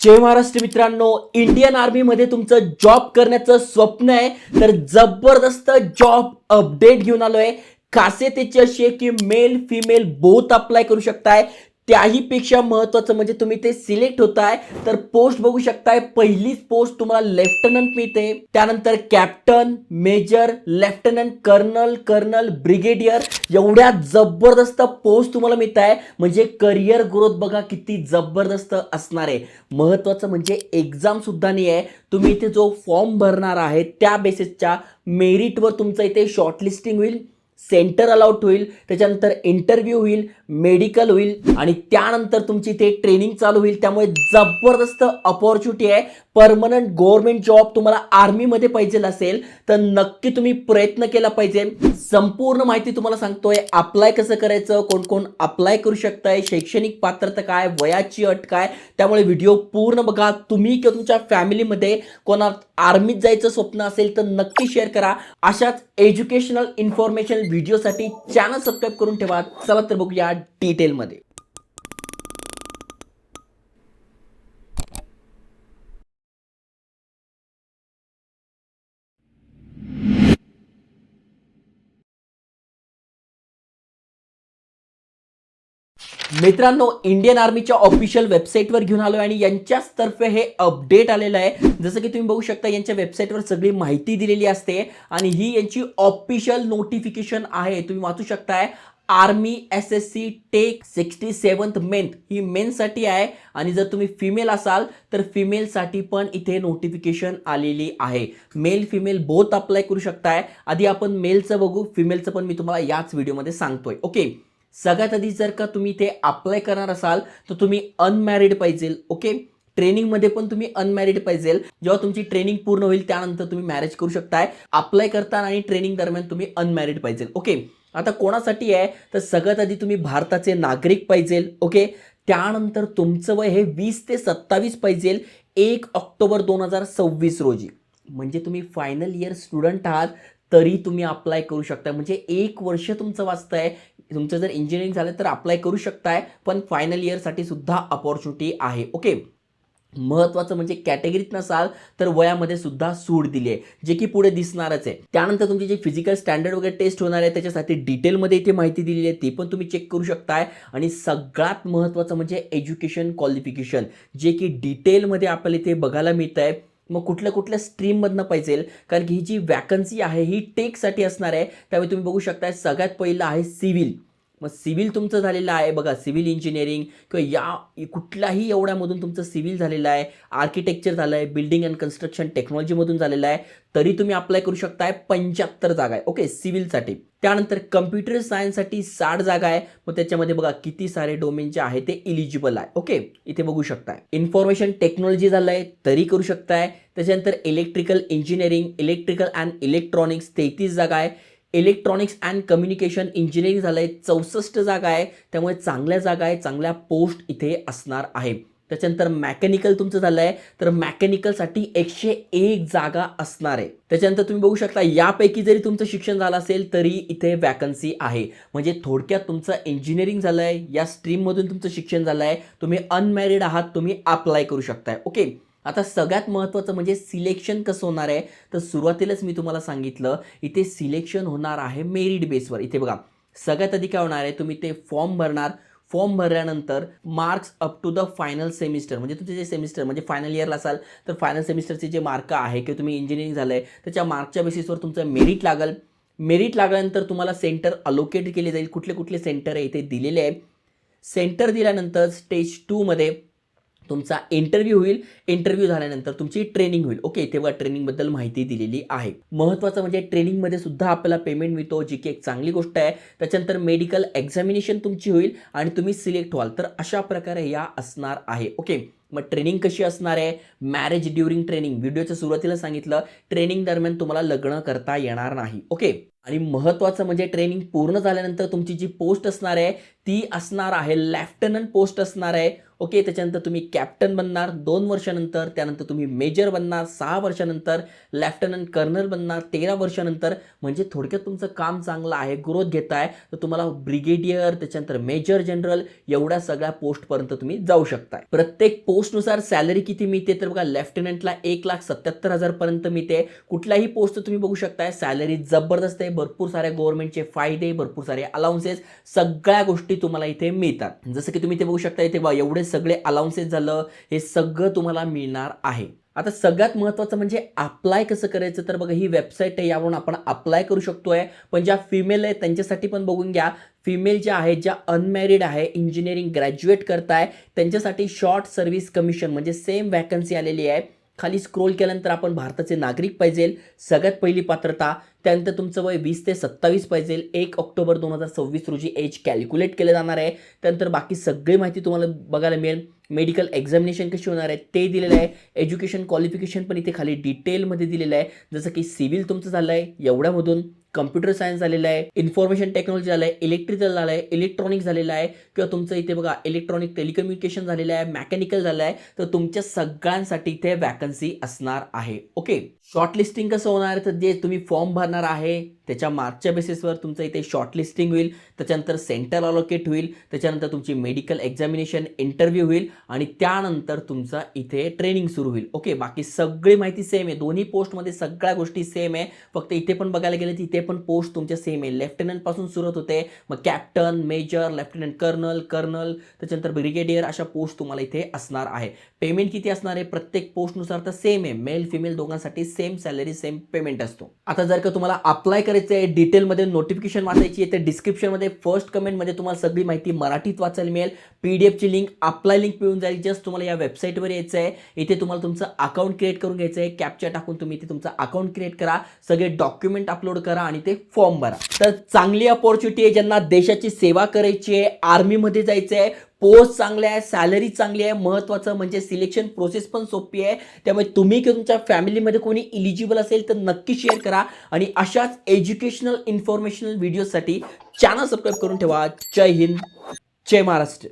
जय महाराष्ट्र मित्रांनो, Indian army मध्ये तुमचं जॉब करण्याचं स्वप्न आहे तर जबरदस्त जॉब अपडेट घेऊन आलोय. खासियत त्याची अशी आहे की मेल फिमेल बोथ अप्लाय करू शकताय. त्याही पेक्षा महत्त्वाचं म्हणजे तुम्ही ते सिलेक्ट होताय तर पोस्ट बघू शकताय. पहिलीच पोस्ट तुम्हाला लेफ्टनंट मिळते, त्यानंतर captain, major, lieutenant, colonel, brigadier एवढ्या जबरदस्त पोस्ट तुम्हाला मिळत आहे. म्हणजे करिअर ग्रोथ बघा किती जबरदस्त असणार आहे. महत्त्वाचं म्हणजे एक्झाम सुद्धा नाही आहे. तुम्ही इथे जो फॉर्म भरणार आहे त्या बेसिसच्या मेरिटवर तुमचं इथे शॉर्टलिस्टिंग होईल, सेंटर अलाउट होईल, त्याच्यानंतर इंटरव्ह्यू होईल, मेडिकल होईल आणि त्यानंतर तुमची ते ट्रेनिंग चालू होईल. त्यामुळे जबरदस्त अपॉर्च्युनिटी आहे. परमनंट गव्हर्नमेंट जॉब तुम्हाला आर्मीमध्ये पाहिजे असेल तर नक्की तुम्ही प्रयत्न केला पाहिजे. संपूर्ण माहिती तुम्हाला सांगतोय. अप्लाय कसं करायचं, कोण कोण अप्लाय करू शकताय, शैक्षणिक पात्रता काय, वयाची अट काय, त्यामुळे व्हिडिओ पूर्ण बघा. तुम्ही किंवा तुमच्या फॅमिलीमध्ये कोणा आर्मीत जायचं स्वप्न असेल तर नक्की शेअर करा. अशाच एज्युकेशनल इन्फॉर्मेशन व्हिडिओसाठी चॅनल सबस्क्राईब करून ठेवा. चला तर बघूया डिटेलमध्ये. मित्रांनो, इंडियन आर्मीच्या ऑफिशियल वेबसाईटवर घेऊन आलोय आणि यांच्याच तर्फे हे अपडेट आलेलं आहे. जसं की तुम्ही बघू शकता यांच्या वेबसाईटवर सगळी माहिती दिलेली असते आणि ही यांची ऑफिशियल नोटिफिकेशन आहे. तुम्ही वाचू शकताय. Army SSC tech 67th main ही मेनसाठी आहे आणि जर तुम्ही फिमेल असाल तर फिमेलसाठी पण इथे नोटिफिकेशन आलेली आहे. मेल फिमेल बोथ अप्लाय करू शकताय. आधी आपण मेलचं बघू, फिमेलचं पण मी तुम्हाला याच व्हिडिओमध्ये सांगतोय. ओके, सगळ्यात आधी जर का तुम्ही ते अप्लाय करणार असाल तर तुम्ही अनमॅरिड पाहिजे. ओके, ट्रेनिंगमध्ये पण तुम्ही अनमॅरिड पाहिजे. जेव्हा तुमची ट्रेनिंग पूर्ण होईल त्यानंतर तुम्ही मॅरेज करू शकताय. अप्लाय करताना आणि ट्रेनिंग दरम्यान तुम्ही अनमॅरिड पाहिजे. ओके, आता कोणासाठी आहे तर सगळ्यात आधी तुम्ही भारताचे नागरिक पाहिजे. ओके, त्यानंतर तुमचं वय हे 20 ते 27 पाहिजे 1 ऑक्टोबर 2026 रोजी. म्हणजे तुम्ही फायनल इयर स्टुडंट आहात तरी तुम्ही अप्लाय करू शकता. म्हणजे 1 वर्ष तुमचं वाचतंय. तुमचं जर इंजिनिअरिंग झालं तर अप्लाय करू शकताय, पण फायनल इयरसाठी सुद्धा अपॉर्च्युनिटी आहे. ओके, महत्त्वाचं म्हणजे कॅटेगरीत नसाल तर वयामध्ये सुद्धा सूट दिली आहे, जे की पुढे दिसणारच आहे. त्यानंतर तुमची जी फिजिकल स्टँडर्ड वगैरे टेस्ट होणार आहे त्याच्यासाठी डिटेलमध्ये इथे माहिती दिलेली आहे, ती पण तुम्ही चेक करू शकताय. आणि सगळ्यात महत्त्वाचं म्हणजे एज्युकेशन क्वालिफिकेशन, जे की डिटेलमध्ये आपल्याला इथे बघायला मिळत आहे. मग कुठल्या कुठल्या स्ट्रीममधनं पाहिजे, कारण की ही जी वॅकन्सी आहे ही टेकसाठी असणार आहे. त्यामुळे तुम्ही बघू शकताय सगळ्यात पहिलं आहे सिव्हिल. मग सिव्हिल तुमचं झालेलं आहे बघा, सिव्हिल इंजिनिअरिंग किंवा या कुठल्याही एवढ्यामधून तुमचं सिव्हिल झालेलं आहे, आर्किटेक्चर झालं आहे, बिल्डिंग अँड कन्स्ट्रक्शन टेक्नॉलॉजीमधून झालेलं आहे, तरी तुम्ही अप्लाय करू शकताय. 75 जागा आहे. ओके, सिव्हिलसाठी. त्यानंतर कम्प्युटर सायन्ससाठी 60 जागा आहे. मग त्याच्यामध्ये बघा किती सारे डोमेन जे आहे ते इलिजिबल आहे. ओके, इथे बघू शकताय. इन्फॉर्मेशन टेक्नॉलॉजी झालं आहे तरी करू शकताय. त्याच्यानंतर electrical engineering, electrical and electronics 33 जागा आहे. इलेक्ट्रॉनिक्स अँड कम्युनिकेशन इंजिनिअरिंग झालंय 64 जागा आहे. त्यामुळे चांगल्या जागा आहे, चांगल्या पोस्ट इथे असणार आहे. त्याच्यानंतर मेकॅनिकल तुमचं झालंय तर मेकॅनिकलसाठी 101 जागा असणार आहे. त्याच्यानंतर तुम्ही बघू शकता यापैकी जरी तुमचं शिक्षण झालं असेल तरी इथे वॅकन्सी आहे. म्हणजे थोडक्यात तुमचं इंजिनिअरिंग झालंय, या स्ट्रीममधून तुमचं शिक्षण झालंय, तुम्ही अनमॅरिड आहात, तुम्ही अप्लाय करू शकताय. ओके, आता सगळ्यात महत्त्वाचं म्हणजे सिलेक्शन कसं होणार आहे तर सुरुवातीलाच मी तुम्हाला सांगितलं इथे सिलेक्शन होणार आहे मेरिट बेसवर. इथे बघा सगळ्यात आधी काय होणार आहे, तुम्ही ते फॉर्म भरणार. फॉर्म भरल्यानंतर marks up to the final semester, म्हणजे तुमचे जे सेमिस्टर म्हणजे फायनल इयरला असाल तर फायनल सेमिस्टरचे जे मार्क आहे किंवा तुम्ही इंजिनिअरिंग झालं आहे त्याच्या मार्कच्या बेसिसवर तुमचं मेरिट लागेल. मेरिट लागल्यानंतर तुम्हाला सेंटर अलोकेट केले जाईल. कुठले कुठले सेंटर आहे इथे दिलेले आहे. सेंटर दिल्यानंतर स्टेज 2 मध्ये तुमचा इंटरव्ह्यू होईल. इंटरव्ह्यू झाल्यानंतर तुमची ट्रेनिंग होईल. ओके, तेव्हा ट्रेनिंगबद्दल माहिती दिलेली आहे. महत्त्वाचं म्हणजे ट्रेनिंगमध्ये सुद्धा आपल्याला पेमेंट मिळतो, जी की एक चांगली गोष्ट आहे. त्याच्यानंतर मेडिकल एक्झामिनेशन तुमची होईल आणि तुम्ही सिलेक्ट व्हाल. तर अशा प्रकारे या असणार आहे. ओके, मग ट्रेनिंग कशी असणार आहे, मॅरेज ड्युरिंग ट्रेनिंग, व्हिडिओच्या सुरुवातीला सांगितलं ट्रेनिंग दरम्यान तुम्हाला लग्न करता येणार नाही. ओके, आणि महत्त्वाचं म्हणजे ट्रेनिंग पूर्ण झाल्यानंतर तुमची जी पोस्ट असणार आहे ती असणार आहे लेफ्टनंट पोस्ट असणार आहे. ओके, त्याच्यानंतर तुम्ही कॅप्टन बनणार 2 वर्षानंतर, त्यानंतर तुम्ही मेजर बनणार 6 वर्षानंतर, लेफ्टनंट कर्नल बनणार 13 वर्षानंतर. म्हणजे थोडक्यात तुमचं काम चांगलं आहे, ग्रोथ घेताय तर तुम्हाला ब्रिगेडियर, त्याच्यानंतर मेजर जनरल एवढ्या सगळ्या पोस्टपर्यंत तुम्ही जाऊ शकताय. प्रत्येक पोस्टनुसार सॅलरी किती मिळते तर बघा लेफ्टनंटला 1,77,000 पर्यंत मिळते. कुठल्याही पोस्ट तुम्ही बघू शकताय सॅलरी जबरदस्त आहे. भरपूर साऱ्या गव्हर्नमेंटचे फायदे, भरपूर सारे अलाउन्सेस, सगळ्या गोष्टी तुम्हाला इथे मिळतात. जसं की तुम्ही ते बघू शकता इथे बघा एवढे सगळे अलाउन्सेस झालं, हे सगळं तुम्हाला मिळणार आहे. आता सगळ्यात महत्त्वाचं म्हणजे अप्लाय कसं करायचं तर बघा ही वेबसाईट आहे, यावरून आपण अप्लाय करू शकतोय. पण ज्या फिमेल आहे त्यांच्यासाठी पण बघून घ्या. फिमेल ज्या आहेत, ज्या अनमॅरिड आहे, इंजिनिअरिंग ग्रॅज्युएट करताय, त्यांच्यासाठी शॉर्ट सर्व्हिस कमिशन म्हणजे सेम वॅकन्सी आलेली आहे. खाली स्क्रोल केल्यानंतर आपण भारताचे नागरिक पाहिजे, सगळ्यात पहिली पात्रता. त्यानंतर तुमचं वय 20 ते 27 पाहिजे. 1 ऑक्टोबर 2026 रोजी एज कॅल्क्युलेट केलं जाणार आहे. त्यानंतर बाकी सगळी माहिती तुम्हाला बघायला मिळेल. मेडिकल एक्झामिनेशन कशी होणार आहे ते दिलेलं आहे. एज्युकेशन क्वालिफिकेशन पण इथे खाली डिटेलमध्ये दिलेलं आहे. जसं की सिव्हिल तुमचं झालं आहे एवढ्यामधून, कम्प्युटर सायन्स झालेलं आहे, इन्फॉर्मेशन टेक्नॉलॉजी झालं आहे, इलेक्ट्रिकल झालं आहे, इलेक्ट्रॉनिक झालेलं आहे, किंवा तुमचं इथे बघा इलेक्ट्रॉनिक टेलिकम्युनिकेशन झालेलं आहे, मेकॅनिकल झालं आहे. तर तुमच्या सगळ्यांसाठी इथे वॅकन्सी असणार आहे. ओके, शॉर्टलिस्टिंग कसं होणार आहे तर जे तुम्ही फॉर्म भरणार आहे त्याच्या मार्कच्या बेसिसवर तुमचं इथे शॉर्टलिस्टिंग होईल. त्याच्यानंतर सेंटर अलोकेट होईल. त्याच्यानंतर तुमची मेडिकल एक्झामिनेशन इंटरव्ह्यू होईल आणि त्यानंतर तुमचा इथे ट्रेनिंग सुरू होईल. ओके, बाकी सगळी माहिती सेम आहे. दोन्ही पोस्टमध्ये सगळ्या गोष्टी सेम आहे. फक्त इथे पण बघायला गेलं तर इथे पण पोस्ट तुमच्या सेम आहे. लेफ्टनंट पासून सुरुवात होते, मग कॅप्टन, मेजर, लेफ्टनंट कर्नल, त्याच्यानंतर ब्रिगेडियर, अशा पोस्ट तुम्हाला इथे असणार आहे. पेमेंट किती असणार आहे प्रत्येक पोस्टनुसार तर सेम आहे. मेल फिमेल दोघांसाठी सेम सॅलरी, सेम पेमेंट असतो. आता जर का तुम्हाला अप्लाय करायचं आहे, डिटेलमध्ये नोटिफिकेशन वाचायची आहे, तर डिस्क्रिप्शनमध्ये फर्स्ट कमेंटमध्ये तुम्हाला सगळी माहिती मराठीत वाचायला मिळेल. पीडीएफची लिंक, अप्लाय लिंक मिळून जाईल. जस्ट तुम्हाला या वेबसाईटवर यायचं आहे. इथे तुम्हाला तुमचं अकाउंट क्रिएट करून घ्यायचं आहे. कॅप्चा टाकून तुम्ही इथे तुमचं अकाउंट क्रिएट करा, सगळे डॉक्युमेंट अपलोड करा आणि ते फॉर्म भरा. तर चांगली अपॉर्च्युनिटी आहे ज्यांना देशाची सेवा करायची आहे, आर्मीमध्ये जायचं आहे, पोस्ट चांगले आहे, सॅलरी चांगली आहे. महत्त्वाचं म्हणजे सिलेक्शन प्रोसेस पण सोपी आहे. त्यामुळे तुम्ही किंवा तुमच्या फॅमिलीमध्ये कोणी इलिजिबल असेल तर नक्की शेअर करा आणि अशाच एज्युकेशनल इन्फॉर्मेशनल व्हिडिओसाठी चॅनल सबस्क्राईब करून ठेवा. जय हिंद, जय महाराष्ट्र.